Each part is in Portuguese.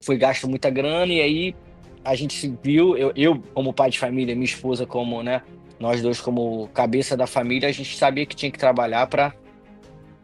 foi gasto muita grana, e aí a gente se viu, eu como pai de família, minha esposa como, né, nós dois como cabeça da família, a gente sabia que tinha que trabalhar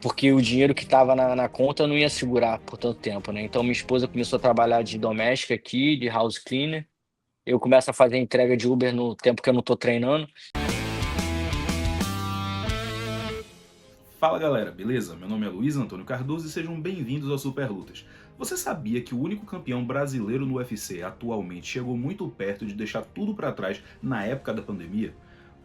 porque o dinheiro que estava na conta não ia segurar por tanto tempo, né? Então minha esposa começou a trabalhar de doméstica aqui, de house cleaner. Eu começo a fazer entrega de Uber no tempo que eu não tô treinando. Fala galera, beleza? Meu nome é Luiz Antônio Cardoso e sejam bem-vindos ao Super Lutas. Você sabia que o único campeão brasileiro no UFC atualmente chegou muito perto de deixar tudo para trás na época da pandemia?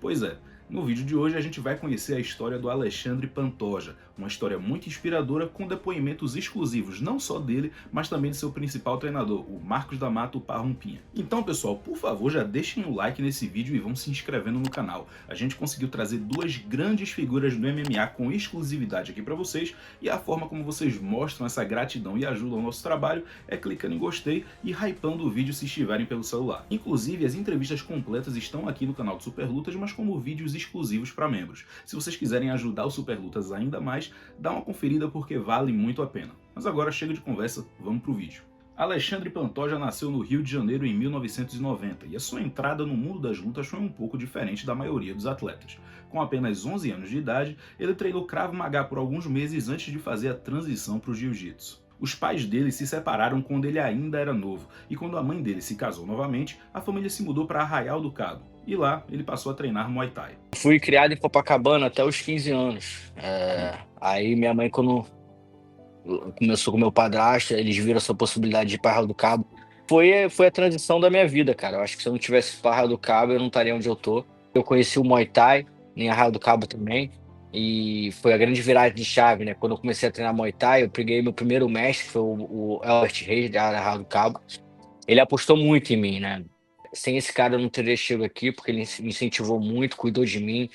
Pois é, no vídeo de hoje a gente vai conhecer a história do Alexandre Pantoja, uma história muito inspiradora com depoimentos exclusivos não só dele, mas também de seu principal treinador, o Marcos da Mata Parrumpinha. Então pessoal, por favor já deixem o like nesse vídeo e vão se inscrevendo no canal. A gente conseguiu trazer duas grandes figuras do MMA com exclusividade aqui para vocês, e a forma como vocês mostram essa gratidão e ajudam o nosso trabalho é clicando em gostei e hypando o vídeo se estiverem pelo celular. Inclusive as entrevistas completas estão aqui no canal do Super Lutas, mas como vídeos exclusivos para membros. Se vocês quiserem ajudar o Super Lutas ainda mais, dá uma conferida porque vale muito a pena. Mas agora chega de conversa, vamos pro vídeo. Alexandre Pantoja nasceu no Rio de Janeiro em 1990 e a sua entrada no mundo das lutas foi um pouco diferente da maioria dos atletas. Com apenas 11 anos de idade, ele treinou Krav Maga por alguns meses antes de fazer a transição para o Jiu-Jitsu. Os pais dele se separaram quando ele ainda era novo, e quando a mãe dele se casou novamente, a família se mudou para Arraial do Cabo, e lá ele passou a treinar Muay Thai. Fui criado em Copacabana até os 15 anos. Aí minha mãe, quando começou com meu padrasto, eles viram essa possibilidade de ir para Arraial do Cabo. Foi a transição da minha vida, cara. Eu acho que se eu não tivesse para Arraial do Cabo, eu não estaria onde eu tô. Eu conheci o Muay Thai em Arraial do Cabo também. E foi a grande virada de chave, né? Quando eu comecei a treinar Muay Thai, eu peguei meu primeiro mestre, que foi o Elbert Reis, de Arraial do Cabo. Ele apostou muito em mim, né? Sem esse cara eu não teria chegado aqui, porque ele me incentivou muito, cuidou de mim,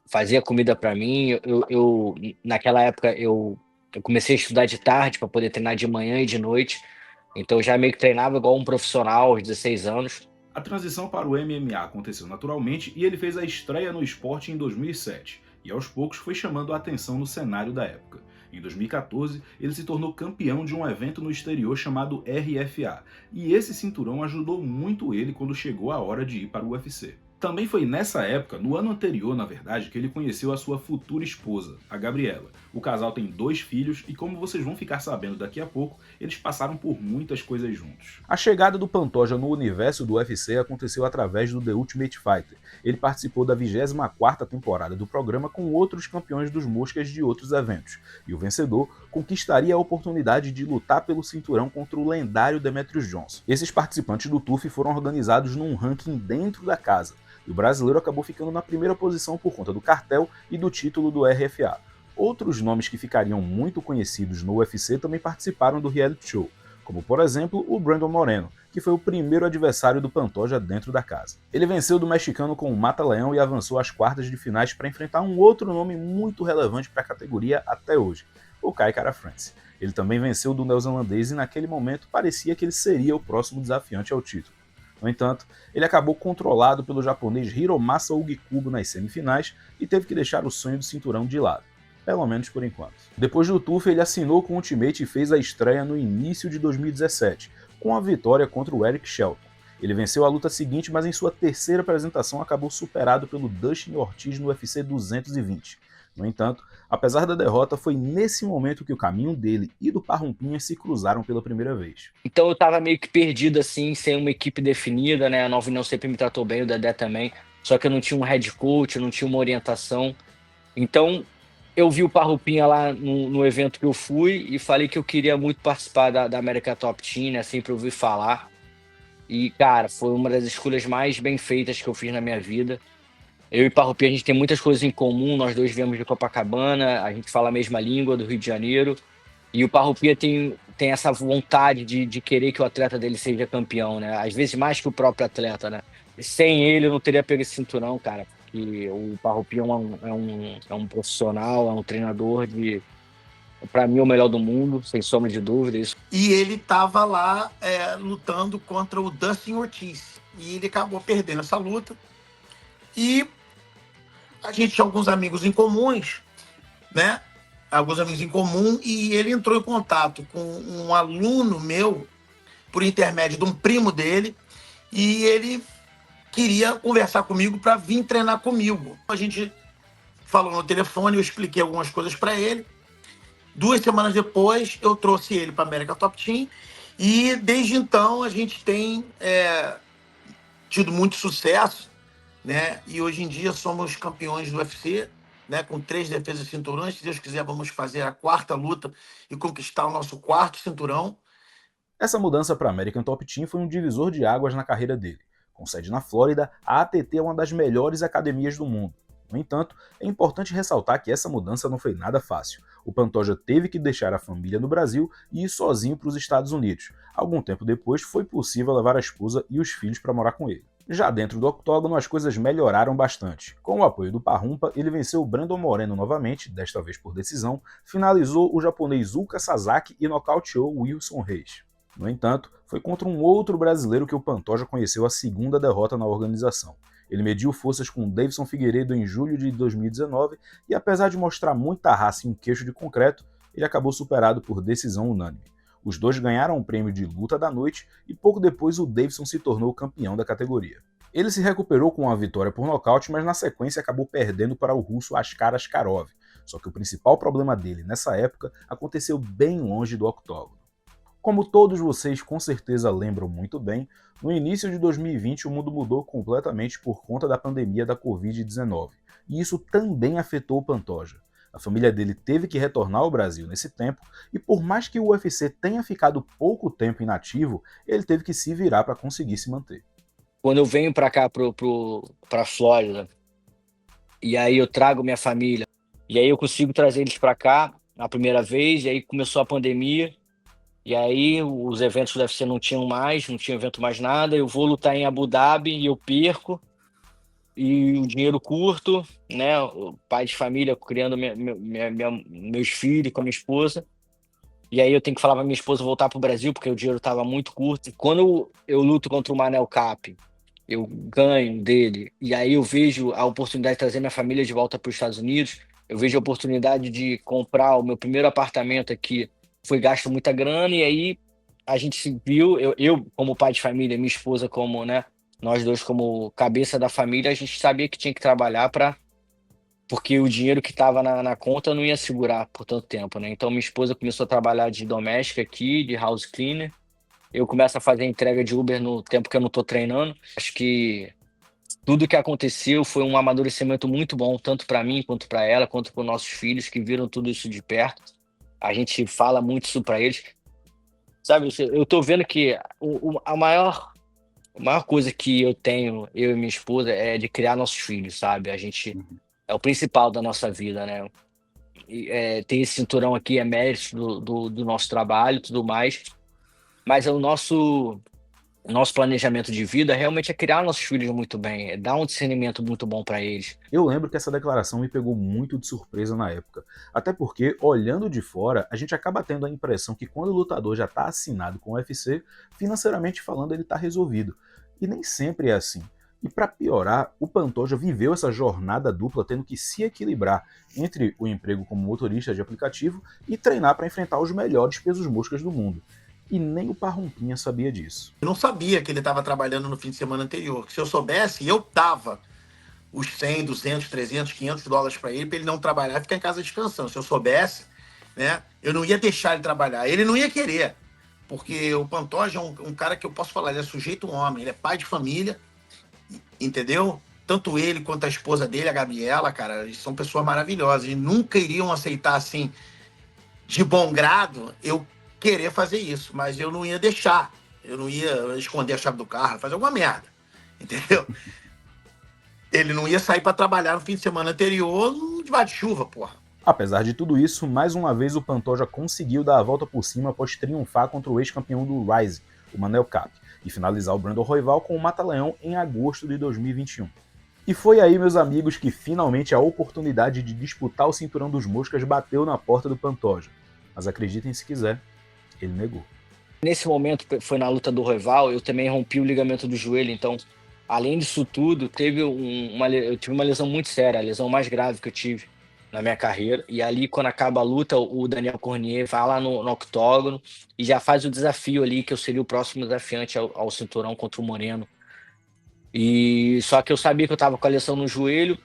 fazia comida para mim. Naquela época, eu comecei a estudar de tarde para poder treinar de manhã e de noite. Então eu já meio que treinava igual um profissional aos 16 anos. A transição para o MMA aconteceu naturalmente e ele fez a estreia no esporte em 2007, e aos poucos foi chamando a atenção no cenário da época. Em 2014, ele se tornou campeão de um evento no exterior chamado RFA, e esse cinturão ajudou muito ele quando chegou a hora de ir para o UFC. Também foi nessa época, no ano anterior na verdade, que ele conheceu a sua futura esposa, a Gabriela. O casal tem 2 filhos e, como vocês vão ficar sabendo daqui a pouco, eles passaram por muitas coisas juntos. A chegada do Pantoja no universo do UFC aconteceu através do The Ultimate Fighter. Ele participou da 24ª temporada do programa com outros campeões dos moscas de outros eventos, e o vencedor conquistaria a oportunidade de lutar pelo cinturão contra o lendário Demetrius Johnson. Esses participantes do TUF foram organizados num ranking dentro da casa, e o brasileiro acabou ficando na primeira posição por conta do cartel e do título do RFA. Outros nomes que ficariam muito conhecidos no UFC também participaram do reality show, como por exemplo o Brandon Moreno, que foi o primeiro adversário do Pantoja dentro da casa. Ele venceu do mexicano com o Mata-Leão e avançou às quartas de finais para enfrentar um outro nome muito relevante para a categoria até hoje, o Kai Kara-France. Ele também venceu do neozelandês e naquele momento parecia que ele seria o próximo desafiante ao título. No entanto, ele acabou controlado pelo japonês Hiromasa Ugikubo nas semifinais e teve que deixar o sonho do cinturão de lado, pelo menos por enquanto. Depois do TUF, ele assinou com o Ultimate e fez a estreia no início de 2017, com a vitória contra o Eric Shelton. Ele venceu a luta seguinte, mas em sua terceira apresentação acabou superado pelo Dustin Ortiz no UFC 220. No entanto, apesar da derrota, foi nesse momento que o caminho dele e do Parrumpinha se cruzaram pela primeira vez. Então eu tava meio que perdido, assim, sem uma equipe definida, né? A Nova União sempre me tratou bem, o Dedé também. Só que eu não tinha um head coach, eu não tinha uma orientação. Então eu vi o Parrupinha lá no evento que eu fui e falei que eu queria muito participar da America Top Team, né? Sempre ouvi falar. E, cara, foi uma das escolhas mais bem feitas que eu fiz na minha vida. Eu e Parrupinha, a gente tem muitas coisas em comum, nós dois viemos de Copacabana, a gente fala a mesma língua do Rio de Janeiro. E o Parrupinha tem essa vontade de querer que o atleta dele seja campeão, né? Às vezes mais que o próprio atleta, né? Sem ele, eu não teria pego esse cinturão, cara. Porque o Parrupinha é um profissional, é um treinador para mim, o melhor do mundo, sem sombra de dúvida. Isso. E ele estava lá lutando contra o Dustin Ortiz. E ele acabou perdendo essa luta. E a gente tinha alguns amigos em comuns, né? alguns amigos em comum, e ele entrou em contato com um aluno meu, por intermédio de um primo dele, e ele queria conversar comigo para vir treinar comigo. A gente falou no telefone, eu expliquei algumas coisas para ele. 2 semanas depois, eu trouxe ele para a América Top Team, e desde então a gente tem tido muito sucesso, né? E hoje em dia somos campeões do UFC, né? Com 3 defesas de cinturões. Se Deus quiser, vamos fazer a 4ª luta e conquistar o nosso 4º cinturão. Essa mudança para a American Top Team foi um divisor de águas na carreira dele. Com sede na Flórida, a ATT é uma das melhores academias do mundo. No entanto, é importante ressaltar que essa mudança não foi nada fácil. O Pantoja teve que deixar a família no Brasil e ir sozinho para os Estados Unidos. Algum tempo depois, foi possível levar a esposa e os filhos para morar com ele. Já dentro do octógono, as coisas melhoraram bastante. Com o apoio do Parrumpa, ele venceu o Brandon Moreno novamente, desta vez por decisão, finalizou o japonês Ulka Sasaki e nocauteou Wilson Reis. No entanto, foi contra um outro brasileiro que o Pantoja conheceu a segunda derrota na organização. Ele mediu forças com Davidson Figueiredo em julho de 2019 e, apesar de mostrar muita raça e um queixo de concreto, ele acabou superado por decisão unânime. Os dois ganharam o prêmio de luta da noite e pouco depois o Davidson se tornou campeão da categoria. Ele se recuperou com uma vitória por nocaute, mas na sequência acabou perdendo para o russo Askar Askarov. Só que o principal problema dele nessa época aconteceu bem longe do octógono. Como todos vocês com certeza lembram muito bem, no início de 2020 o mundo mudou completamente por conta da pandemia da Covid-19, e isso também afetou o Pantoja. A família dele teve que retornar ao Brasil nesse tempo, e por mais que o UFC tenha ficado pouco tempo inativo, ele teve que se virar para conseguir se manter. Quando eu venho para cá, para Flórida, e aí eu trago minha família, e aí eu consigo trazer eles para cá a primeira vez, e aí começou a pandemia, e aí os eventos do UFC não tinha evento mais nada, eu vou lutar em Abu Dhabi e eu perco, e o dinheiro curto, né, o pai de família criando meus filhos com a minha esposa, e aí eu tenho que falar pra minha esposa voltar pro Brasil, porque o dinheiro tava muito curto. E quando eu luto contra o Manel Cap, eu ganho dele, e aí eu vejo a oportunidade de trazer minha família de volta para os Estados Unidos, eu vejo a oportunidade de comprar o meu primeiro apartamento aqui, foi gasto muita grana, e aí a gente se viu, eu como pai de família, minha esposa como, né, nós dois como cabeça da família, a gente sabia que tinha que trabalhar porque o dinheiro que estava na conta não ia segurar por tanto tempo, né? Então minha esposa começou a trabalhar de doméstica aqui, de house cleaner, eu começo a fazer entrega de Uber no tempo que eu não estou treinando. Acho que tudo que aconteceu foi um amadurecimento muito bom, tanto para mim, quanto para ela, quanto para os nossos filhos, que viram tudo isso de perto. A gente fala muito isso para eles. Sabe, eu tô vendo que a maior coisa que eu tenho, eu e minha esposa, é de criar nossos filhos, sabe? A gente é o principal da nossa vida, né? Ter esse cinturão aqui é mérito do nosso trabalho e tudo mais, mas o nosso planejamento de vida realmente é criar nossos filhos muito bem, é dar um discernimento muito bom para eles. Eu lembro que essa declaração me pegou muito de surpresa na época, até porque, olhando de fora, a gente acaba tendo a impressão que quando o lutador já está assinado com o UFC, financeiramente falando ele está resolvido, e nem sempre é assim. E para piorar, o Pantoja viveu essa jornada dupla tendo que se equilibrar entre o emprego como motorista de aplicativo e treinar para enfrentar os melhores pesos moscas do mundo. E nem o Parrumpinha sabia disso. Eu não sabia que ele estava trabalhando no fim de semana anterior. Se eu soubesse, eu dava os 100, 200, 300, 500 dólares para ele não trabalhar e ficar em casa descansando. Se eu soubesse, né, eu não ia deixar ele trabalhar. Ele não ia querer, porque o Pantoja é um cara que eu posso falar, ele é sujeito homem, ele é pai de família, entendeu? Tanto ele quanto a esposa dele, a Gabriela, cara, eles são pessoas maravilhosas e nunca iriam aceitar assim, de bom grado, eu querer fazer isso, mas eu não ia deixar, eu não ia esconder a chave do carro, fazer alguma merda, entendeu? Ele não ia sair para trabalhar no fim de semana anterior debaixo de chuva, porra. Apesar de tudo isso, mais uma vez o Pantoja conseguiu dar a volta por cima após triunfar contra o ex-campeão do Rise, o Manel Cap, e finalizar o Brandon Royval com o Mata-Leão em agosto de 2021. E foi aí, meus amigos, que finalmente a oportunidade de disputar o cinturão dos moscas bateu na porta do Pantoja. Mas acreditem se quiser, ele negou. Nesse momento, foi na luta do Royval, eu também rompi o ligamento do joelho, então, além disso tudo, eu tive uma lesão muito séria, a lesão mais grave que eu tive. na minha carreira. E ali, quando acaba a luta, o Daniel Cormier vai lá no octógono e já faz o desafio ali, que eu seria o próximo desafiante ao cinturão contra o Moreno. E só que eu sabia que eu estava com a lesão no joelho,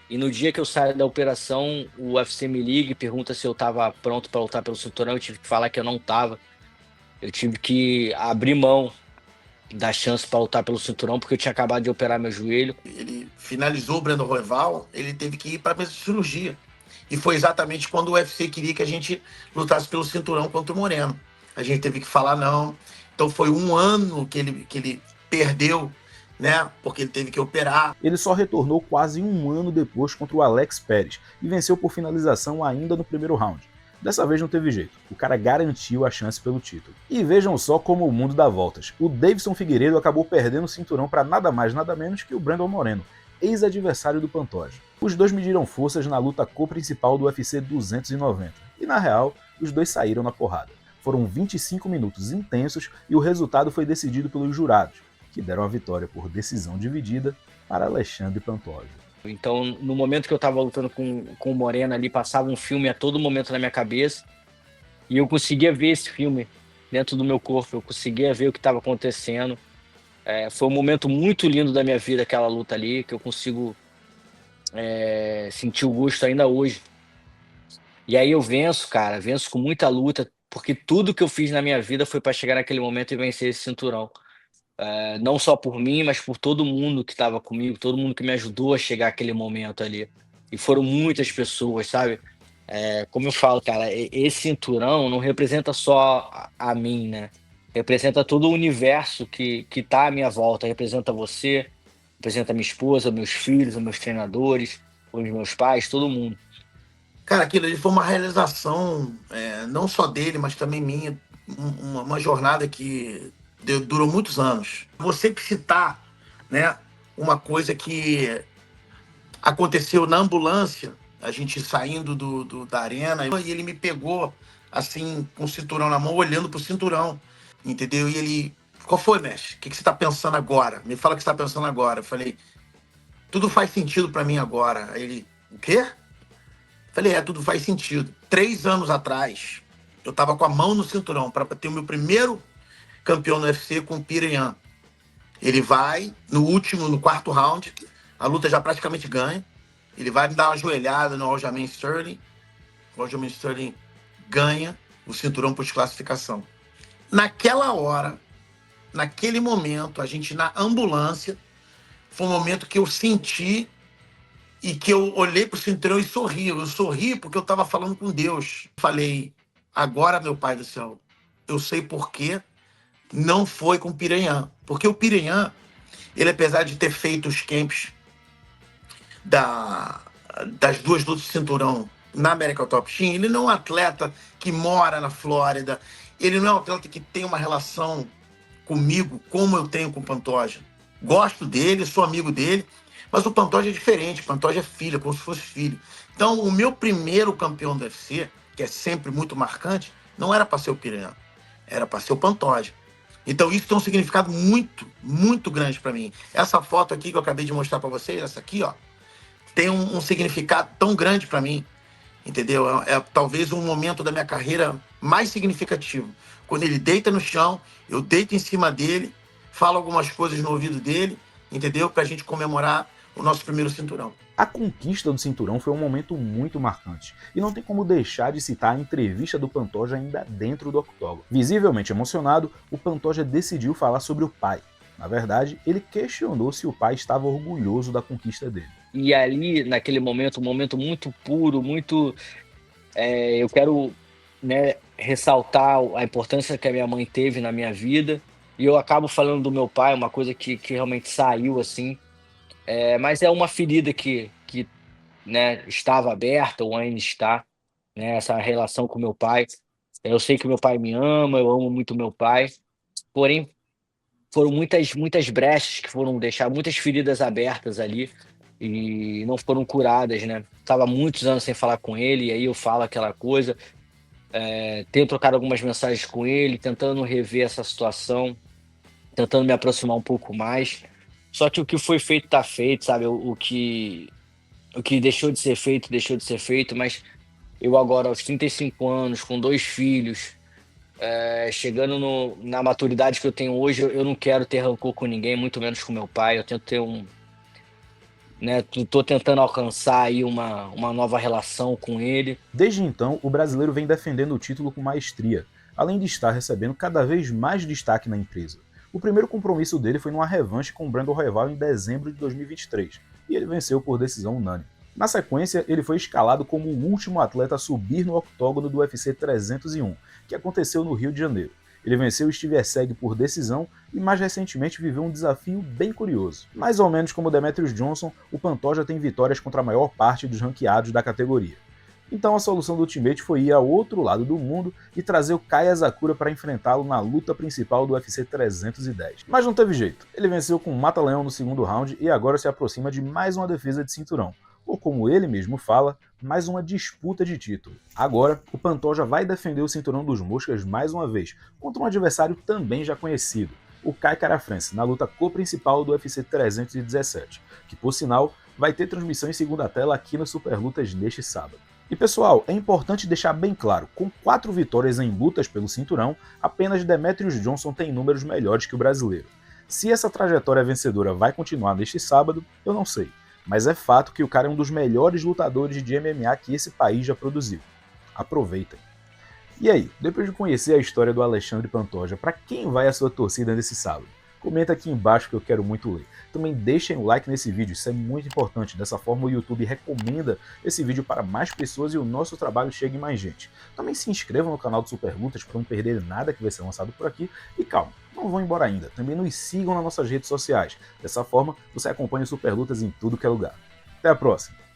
e no dia que eu saio da operação, o UFC me liga e pergunta se eu estava pronto para lutar pelo cinturão. Eu tive que falar que eu não estava. Eu tive que abrir mão da chance para lutar pelo cinturão, porque eu tinha acabado de operar meu joelho. Ele finalizou o Brandon Royval, ele teve que ir para a mesa de cirurgia. E foi exatamente quando o UFC queria que a gente lutasse pelo cinturão contra o Moreno. A gente teve que falar não. Então foi um ano que ele perdeu, né? Porque ele teve que operar. Ele só retornou quase um ano depois contra o Alex Perez e venceu por finalização ainda no primeiro round. Dessa vez não teve jeito, o cara garantiu a chance pelo título. E vejam só como o mundo dá voltas. O Davidson Figueiredo acabou perdendo o cinturão para nada mais nada menos que o Brandon Moreno, ex-adversário do Pantoja. Os dois mediram forças na luta co-principal do UFC 290, e na real, os dois saíram na porrada. Foram 25 minutos intensos e o resultado foi decidido pelos jurados, que deram a vitória por decisão dividida para Alexandre Pantoja. Então, no momento que eu tava lutando com o Moreno ali, passava um filme a todo momento na minha cabeça, e eu conseguia ver esse filme dentro do meu corpo, eu conseguia ver o que estava acontecendo. Foi um momento muito lindo da minha vida, aquela luta ali, que eu consigo sentir o gosto ainda hoje. E aí eu venço, cara, venço com muita luta, porque tudo que eu fiz na minha vida foi para chegar naquele momento e vencer esse cinturão. Não só por mim, mas por todo mundo que estava comigo, todo mundo que me ajudou a chegar àquele momento ali. E foram muitas pessoas, sabe? Como eu falo, cara, esse cinturão não representa só a mim, né? Representa todo o universo que tá à minha volta. Representa você, representa minha esposa, meus filhos, os meus treinadores, os meus pais, todo mundo. Cara, aquilo ali foi uma realização, não só dele, mas também minha, uma jornada que durou muitos anos. Você citar, né, uma coisa que aconteceu na ambulância, a gente saindo da arena, e ele me pegou, assim, com o cinturão na mão, olhando pro cinturão, entendeu? E ele, qual foi, mestre? O que você tá pensando agora? Me fala o que você tá pensando agora. Eu falei, tudo faz sentido para mim agora. Aí ele, o quê? Falei, tudo faz sentido. 3 anos atrás, eu tava com a mão no cinturão para ter o meu primeiro campeão no UFC com o Piranha. Ele vai, no quarto round, a luta já praticamente ganha. Ele vai me dar uma joelhada no Aljamain Sterling. O Aljamain Sterling ganha o cinturão por desclassificação. Naquela hora, naquele momento, a gente na ambulância, foi um momento que eu senti e que eu olhei pro cinturão e sorri. Eu sorri porque eu estava falando com Deus. Falei, agora, meu Pai do céu, eu sei por que não foi com o Piranha. Porque o Piranha, ele apesar de ter feito os camps das 2 lutas de cinturão na American Top Team, ele não é um atleta que mora na Flórida, ele não é um atleta que tem uma relação comigo como eu tenho com o Pantoja. Gosto dele, sou amigo dele, mas o Pantoja é diferente, o Pantoja é filho, como se fosse filho. Então, o meu primeiro campeão do UFC, que é sempre muito marcante, não era para ser o Piranha, era para ser o Pantoja. Então, isso tem um significado muito, muito grande para mim. Essa foto aqui que eu acabei de mostrar para vocês, essa aqui, ó, tem um significado tão grande para mim, entendeu? É talvez um momento da minha carreira mais significativo. Quando ele deita no chão, eu deito em cima dele, falo algumas coisas no ouvido dele, entendeu? Pra gente comemorar o nosso primeiro cinturão. A conquista do cinturão foi um momento muito marcante, e não tem como deixar de citar a entrevista do Pantoja ainda dentro do octógono. Visivelmente emocionado, o Pantoja decidiu falar sobre o pai. Na verdade, ele questionou se o pai estava orgulhoso da conquista dele. E ali, naquele momento, um momento muito puro, muito... eu quero, né, ressaltar a importância que a minha mãe teve na minha vida. E eu acabo falando do meu pai, uma coisa que realmente saiu, assim. Mas é uma ferida que né, estava aberta ou ainda está, né, essa relação com meu pai. Eu sei que meu pai me ama, eu amo muito meu pai. Porém, foram muitas brechas que foram deixadas, muitas feridas abertas ali e não foram curadas, né? Tava muitos anos sem falar com ele, e aí eu falo aquela coisa. Tenho trocado algumas mensagens com ele, tentando rever essa situação, tentando me aproximar um pouco mais. Só que o que foi feito tá feito, sabe? O que O que deixou de ser feito, mas eu agora, aos 35 anos, com 2 filhos, chegando na maturidade que eu tenho hoje, eu não quero ter rancor com ninguém, muito menos com meu pai. Eu tento ter né, tô tentando alcançar aí uma nova relação com ele. Desde então, o brasileiro vem defendendo o título com maestria, além de estar recebendo cada vez mais destaque na empresa. O primeiro compromisso dele foi numa revanche com o Brandon Royval em dezembro de 2023, e ele venceu por decisão unânime. Na sequência, ele foi escalado como o último atleta a subir no octógono do UFC 301, que aconteceu no Rio de Janeiro. Ele venceu Steve Erceg por decisão e mais recentemente viveu um desafio bem curioso. Mais ou menos como Demetrius Johnson, o Pantoja tem vitórias contra a maior parte dos ranqueados da categoria. Então a solução do Ultimate foi ir ao outro lado do mundo e trazer o Kai Asakura para enfrentá-lo na luta principal do UFC 310. Mas não teve jeito. Ele venceu com um mata-leão no segundo round e agora se aproxima de mais uma defesa de cinturão, ou como ele mesmo fala, mais uma disputa de título. Agora, o Pantoja vai defender o cinturão dos moscas mais uma vez, contra um adversário também já conhecido, o Kai Kara-France, na luta co-principal do UFC 317, que por sinal vai ter transmissão em segunda tela aqui no Superlutas neste sábado. E pessoal, é importante deixar bem claro, com 4 vitórias em lutas pelo cinturão, apenas Demetrius Johnson tem números melhores que o brasileiro. Se essa trajetória vencedora vai continuar neste sábado, eu não sei, mas é fato que o cara é um dos melhores lutadores de MMA que esse país já produziu. Aproveitem. E aí, depois de conhecer a história do Alexandre Pantoja, para quem vai a sua torcida nesse sábado? Comenta aqui embaixo que eu quero muito ler. Também deixem o like nesse vídeo, isso é muito importante. Dessa forma o YouTube recomenda esse vídeo para mais pessoas e o nosso trabalho chega em mais gente. Também se inscrevam no canal do Superlutas para não perder nada que vai ser lançado por aqui. E calma, não vão embora ainda. Também nos sigam nas nossas redes sociais. Dessa forma você acompanha o Superlutas em tudo que é lugar. Até a próxima!